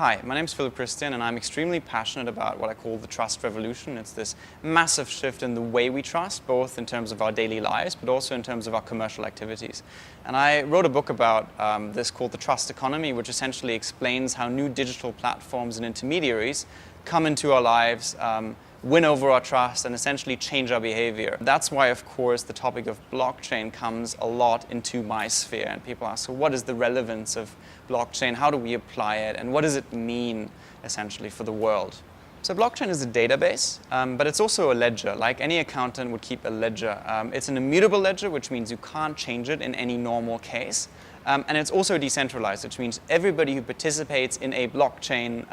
Hi, my name is Philipp Kristian and I'm extremely passionate about what I call the trust revolution. It's this massive shift in the way we trust, both in terms of our daily lives, but also in terms of our commercial activities. And I wrote a book about this called The Trust Economy, which essentially explains how new digital platforms and intermediaries come into our lives, win over our trust, and essentially change our behavior. That's why, of course, the topic of blockchain comes a lot into my sphere. And people ask, so what is the relevance of blockchain? How do we apply it? And what does it mean, essentially, for the world? So blockchain is a database, but it's also a ledger. Like any accountant would keep a ledger. It's an immutable ledger, which means you can't change it in any normal case. And it's also decentralized, which means everybody who participates in a blockchain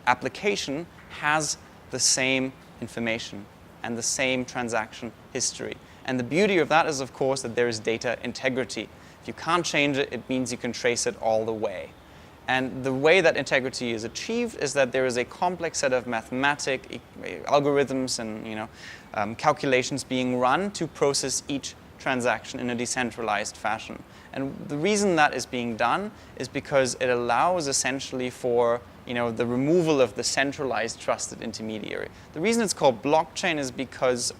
application has the same information and the same transaction history. And the beauty of that is, of course, that there is data integrity. If you can't change it, it means you can trace it all the way. And the way that integrity is achieved is that there is a complex set of mathematic algorithms and calculations being run to process each transaction in a decentralized fashion. And the reason that is being done is because it allows essentially for the removal of the centralized trusted intermediary. The reason it's called blockchain is because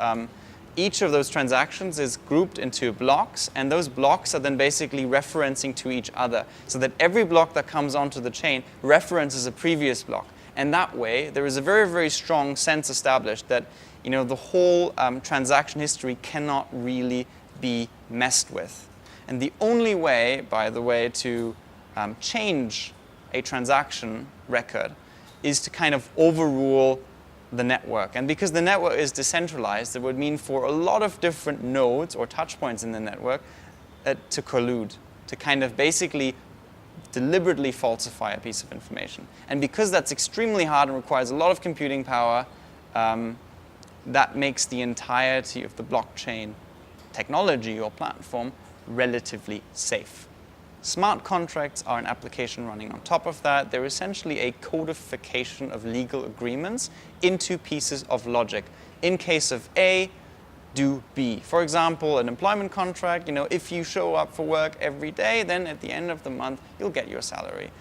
each of those transactions is grouped into blocks, and those blocks are then basically referencing to each other, so that every block that comes onto the chain references a previous block. And that way, there is a very, very strong sense established that the whole transaction history cannot really be messed with. And the only way, by the way, to change a transaction record is to kind of overrule the network. And because the network is decentralized, it would mean for a lot of different nodes or touch points in the network to collude, to kind of basically deliberately falsify a piece of information. And because that's extremely hard and requires a lot of computing power, that makes the entirety of the blockchain technology or platform relatively safe. Smart contracts are an application running on top of that. They're essentially a codification of legal agreements into pieces of logic. In case of A, do B. For example, an employment contract, if you show up for work every day, then at the end of the month, you'll get your salary.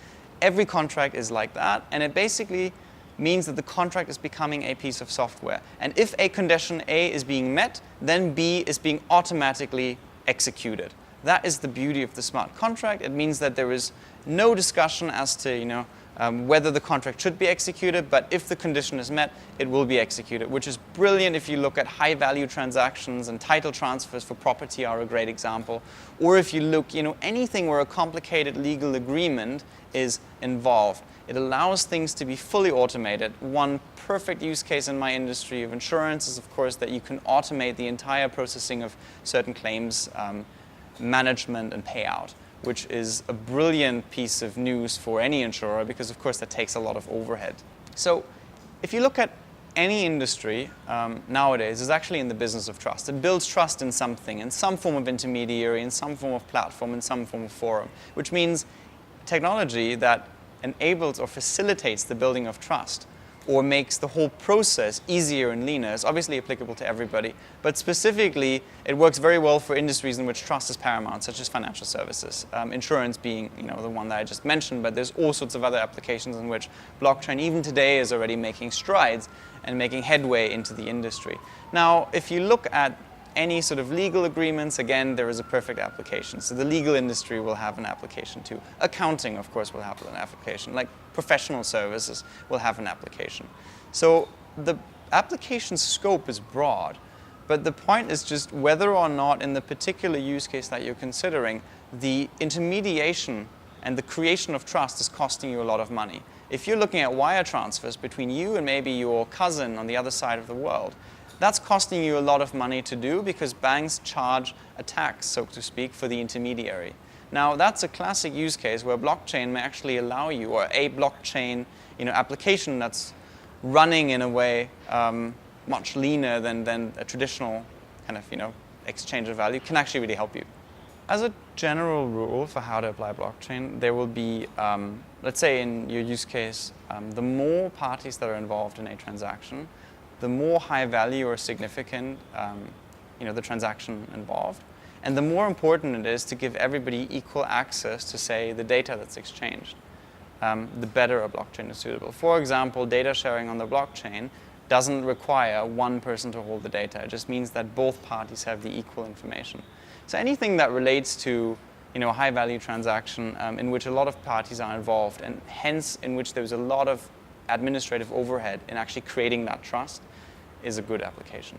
Every contract is like that, and it basically means that the contract is becoming a piece of software. And if a condition A is being met, then B is being automatically executed. That is the beauty of the smart contract. It means that there is no discussion as to whether the contract should be executed, but if the condition is met, it will be executed, which is brilliant if you look at high-value transactions, and title transfers for property are a great example. Or if you look, anything where a complicated legal agreement is involved. It allows things to be fully automated. One perfect use case in my industry of insurance is, of course, that you can automate the entire processing of certain claims management and payout, which is a brilliant piece of news for any insurer because, of course, that takes a lot of overhead. So if you look at any industry nowadays, is actually in the business of trust. It builds trust in something, in some form of intermediary, in some form of platform, in some form of forum, which means technology that enables or facilitates the building of trust or makes the whole process easier and leaner is obviously applicable to everybody. But specifically, it works very well for industries in which trust is paramount, such as financial services. Insurance being the one that I just mentioned, but there's all sorts of other applications in which blockchain, even today, is already making strides and making headway into the industry. Now, if you look at any sort of legal agreements, again, there is a perfect application. So the legal industry will have an application too. Accounting, of course, will have an application. Like professional services will have an application. So the application scope is broad, but the point is just whether or not in the particular use case that you're considering, the intermediation and the creation of trust is costing you a lot of money. If you're looking at wire transfers between you and maybe your cousin on the other side of the world, that's costing you a lot of money to do because banks charge a tax, so to speak, for the intermediary. Now, that's a classic use case where blockchain may actually allow you, or a blockchain application that's running in a way much leaner than a traditional kind of exchange of value can actually really help you. As a general rule for how to apply blockchain, there will be, let's say in your use case, the more parties that are involved in a transaction, the more high value or significant the transaction involved, and the more important it is to give everybody equal access to, say, the data that's exchanged. the better a blockchain is suitable. For example, data sharing on the blockchain doesn't require one person to hold the data. It just means that both parties have the equal information. So anything that relates to a high-value transaction in which a lot of parties are involved, and hence in which there's a lot of administrative overhead in actually creating that trust, is a good application.